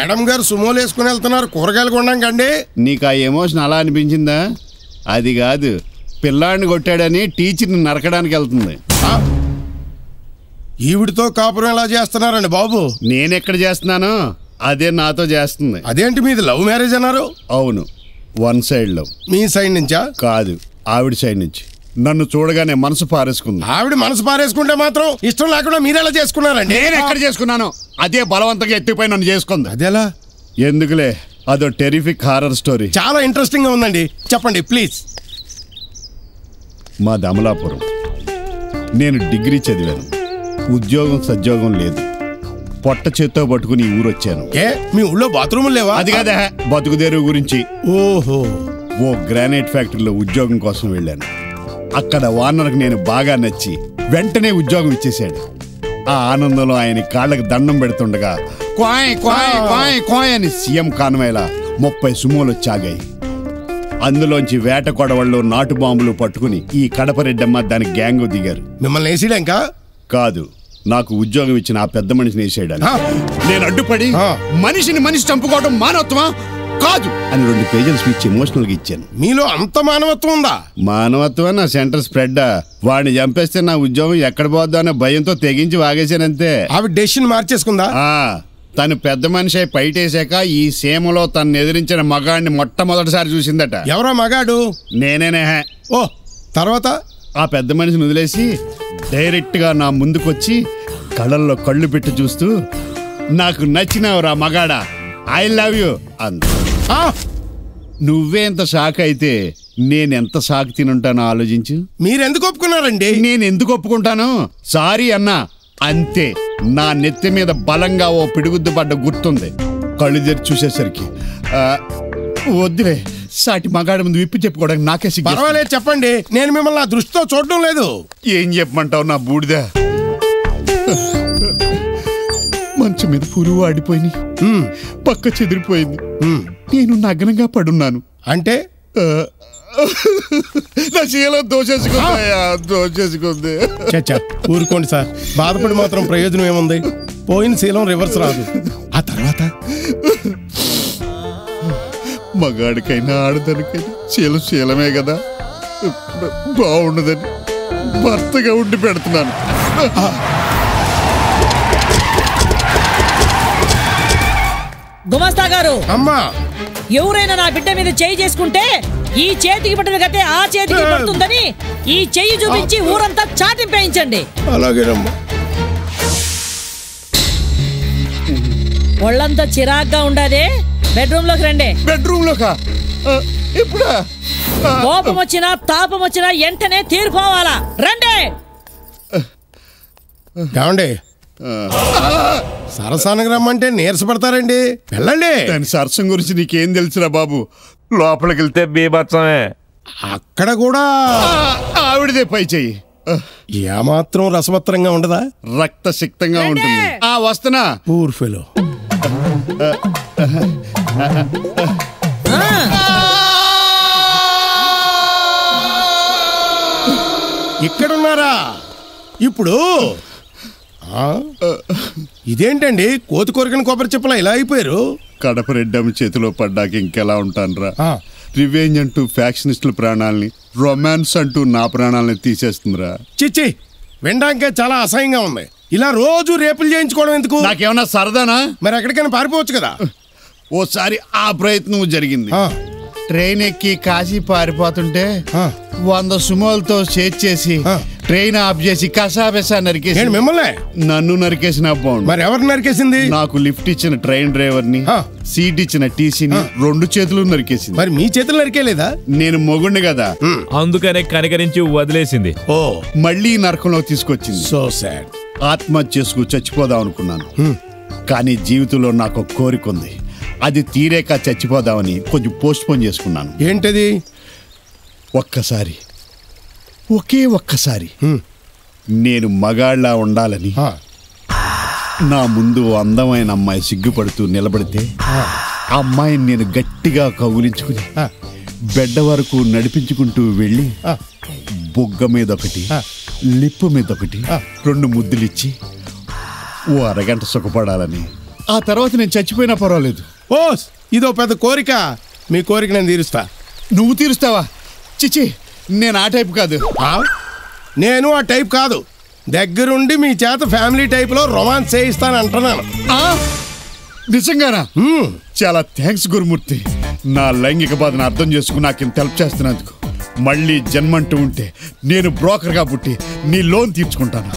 Madam గారు సుమోలు వేసుకుని వెళ్తున్నారు కూరగాయలు కొనడానికండి. నీకు ఆ ఎమోషన్ అలా అనిపించిందా? అది కాదు, పిల్లాడిని కొట్టాడని టీచర్ని నరకడానికి వెళ్తుంది. ఈవిడితో కాపురం ఎలా చేస్తున్నారండి బాబు? నేనెక్కడ చేస్తున్నాను, అదే నాతో చేస్తుంది. అదేంటి మీది లవ్ మ్యారేజ్ అన్నారు? అవును, వన్ సైడ్ లవ్. మీ సైడ్ నుంచా? కాదు, ఆవిడ సైడ్ నుంచి. నన్ను చూడగానే మనసు పారేసుకుంది. ఆవిడ మనసు పారేసుకుంటే మాత్రం ఇష్టం లేకుండా మీరెలా చేసుకున్నారండి? నేను ఎక్కడ చేసుకున్నాను, అదే బలవంతంగా ఎత్తిపోయి నన్ను చేసుకుంది. అదేలా? ఎందుకులే, అదో టెరిఫిక్ హారర్ స్టోరీ. చాలా ఇంట్రెస్టింగ్ గా ఉందండి, చెప్పండి ప్లీజ్. మా అమలాపురం. నేను డిగ్రీ చదివాను, ఉద్యోగం సద్యోగం లేదు. పొట్ట చేత్తో పట్టుకుని ఊరొచ్చాను. ఏ మీ ఊళ్ళో బాత్రూములు లేవా? అది కాదా, బతుకుదేరు గురించి. ఓహో. ఓ గ్రానైట్ ఫ్యాక్టరీలో ఉద్యోగం కోసం వెళ్ళాను. అక్కడ ఓనర్కి నేను బాగా నచ్చి వెంటనే ఉద్యోగం ఇచ్చేశాడు. ఆ ఆనందంలో ఆయన కాళ్ళకి దండం పెడుతుండగా క్వాయ్ క్వాయ్ క్వాయ్ క్వాయ్ అని సీఎం కాన్వాయ్లా 30 సుమోలు వచ్చాగాయి. అందులోంచి వేట కొడవళ్ళు నాటు బాంబులు పట్టుకుని ఈ కడపరెడ్డమ్మ దాని గ్యాంగ్ దిగారు. మిమ్మల్ని వేసేయడానికా? కాదు, నాకు ఉద్యోగం ఇచ్చిన ఆ పెద్ద మనిషిని వేసేయడానికి. నేను అడ్డుపడి మనిషిని మనిషి చంపుకోవడం మానవత్వమా కాదు అని 2 పేజీల స్పీచ్ ఎమోషనల్ గా ఇచ్చాను. మీలో అంత మానవత్వం ఉందా? మానవత్వం నా సెంటర్ స్ప్రెడ్. వాడిని చంపేస్తే నా ఉద్యోగం ఎక్కడ పోద్దా అనే భయంతో తెగించి వాగేశానంతే. ఆవిడ డెసిషన్ మార్చేసుకుందా? తను పెద్ద మనిషి అయి పైటేశాక ఈ సీమలో తను ఎదిరించిన మగాడిని మొట్టమొదటిసారి చూసిందట. ఎవరో మగాడు? నేనేనే. ఓ, తర్వాత ఆ పెద్ద మనిషిని వదిలేసి డైరెక్ట్ గా నా ముందుకొచ్చి కళ్ళల్లో కళ్ళు పెట్టి చూస్తూ నాకు నచ్చినావురా మగాడా, ఐ లవ్ యూ అంద. నువ్వే ఎంత షాక్ అయితే నేనెంత షాక్ తినుంటానో ఆలోచించు. మీరెందుకు ఒప్పుకున్నారండి? నేను ఎందుకు ఒప్పుకుంటాను? సారీ అన్నా అంతే. నా నెత్తి మీద బలంగా ఓ పిడుగుద్దు పడ్డ గుర్తుంది. కళ్ళు తెరిచి చూసేసరికి వద్దులే, సాటి మగాడి ముందు విప్పి చెప్పుకోవడానికి నాకే సిగ్గు. పర్వాలేదు చెప్పండి, నేను మిమ్మల్ని నా దృష్టితో చూడడం లేదు. ఏం చెప్పమంటావు నా బూడిద? మంచం మీద పురుగు ఆడిపోయింది, పక్క చెదిరిపోయింది, నేను నగ్నంగా పడున్నాను. అంటే నా శీలం దోచేసుకుంది. ఊరుకోండి సార్, బాధపడి మాత్రం ప్రయోజనం ఏముంది? పోయిన శీలం రివర్స్ రాదు. ఆ తర్వాత మగాడికైనా ఆడదానికైనా శీలం శీలమే కదా, బాగుండదని భర్తగా ఉండి పెడుతున్నాను. గుమస్తా గారు, అమ్మా, ఎవరైనా నా బిడ్డ మీద చేయి చేసుకుంటే ఈ చేతికి పట్టిన గతే ఆ చేతికి పడుతుందని ఈ చెయ్యి చూపించి ఊరంతా చాటింపేయించండి. అలాగేనమ్మా. ఒళ్ళంతా చిరాగ్గా ఉండాదే, బెడ్రూమ్ లోకి రండి. బెడ్రూమ్ లోకా? ఇప్పుడు కోపం వచ్చినా తాపం వచ్చినా వెంటనే తీరిపోవాలా, రండి. ఏమండి, సరసానికి రమ్మంటే నీరసపడతారండి, వెళ్ళండి. దాని సరసం గురించి నీకేం తెలుసురా బాబు? లోపలికి వెళ్తే బీభత్సమే. అక్కడ కూడా ఆవిడదే పై చెయ్యి. ఏమాత్రం రసవత్తరంగా ఉండదా? రక్తసిక్తంగా ఉంటుంది. వస్తున్నా. Poor fellow. ఇక్కడున్నారా? ఇప్పుడు ఇదేంటండి, కోతి కొరికిన కొబ్బరి చెప్పలా ఇలా అయిపోయారు? కడప రెడ్డమ్మ చేతిలో పడ్డాక ఇంకెలా ఉంటానురా? రివెంజ్ అంటూ ఫ్యాక్షనిస్టుల ప్రాణాలని, రొమాన్స్ అంటూ నా ప్రాణాలని తీసేస్తుందిరా. చిచ్చి, వినడానికే చాలా అసహ్యంగా ఉంది. ఇలా రోజు రేపులు చేయించుకోవడం ఎందుకు? నాకేమన్నా సరదానా? మరి ఎక్కడికైనా పారిపోవచ్చు కదా. ఓసారి ఆ ప్రయత్నం జరిగింది. ట్రైన్ ఎక్కి కాశీ పారిపోతుంటే 100 సుమోలతో చేసి ట్రైన్ ఆఫ్ చేసి కసాబెసా నరికేసి. మిమ్మల్ని? నన్ను నరికేసిన బాగుండు. మరి ఎవరు నరికేసింది? నాకు లిఫ్ట్ ఇచ్చిన ట్రైన్ డ్రైవర్ని, సీట్ ఇచ్చిన టీసీని 2 చేతులు నరికేసింది. మరి మీ చేతులు నరికేలేదా? నేను మొగుండి కదా, అందుకనే కనికరించి వదిలేసింది. ఓ, మళ్ళీ నరకంలో తీసుకొచ్చింది. So sad. ఆత్మహత్య చేసుకు చచ్చిపోదాం అనుకున్నాను, కానీ జీవితంలో నాకు ఒక కోరిక ఉంది. అది తీరేక చచ్చిపోదామని కొంచెం పోస్ట్ పోన్ చేసుకున్నాను. ఏంటది? ఒక్కసారి, ఒకే ఒక్కసారి నేను మగాళ్ళ ఉండాలని. నా ముందు అందమైన అమ్మాయి సిగ్గుపడుతూ నిలబడితే ఆ అమ్మాయిని నేను గట్టిగా కౌగిలించుకుని బెడ్ వరకు నడిపించుకుంటూ వెళ్ళి బొగ్గ మీద ఒకటి, లిప్పు మీద ఒకటి 2 ముద్దులిచ్చి ఓ అరగంట సుఖపడాలని ఆ తర్వాత నేను చచ్చిపోయినా పర్వాలేదు. ఓ ఇదో పెద్ద కోరిక. మీ కోరిక నేను తీరుస్తా. నువ్వు తీరుస్తావా? చిచి, నేను ఆ టైప్ కాదు. నేను ఆ టైప్ కాదు. దగ్గరుండి మీ చేత ఫ్యామిలీ టైప్ లో రొమాన్స్ చేయిస్తాను అంటున్నాను. నిజంగానా? చాలా థ్యాంక్స్ గురుమూర్తి. నా లైంగిక బాధను అర్థం చేసుకుని నాకు ఇంత హెల్ప్ చేస్తున్నందుకు. మళ్ళీ జన్మంటూ ఉంటే నేను బ్రోకర్గా పుట్టి నీ లోన్ తీర్చుకుంటాను.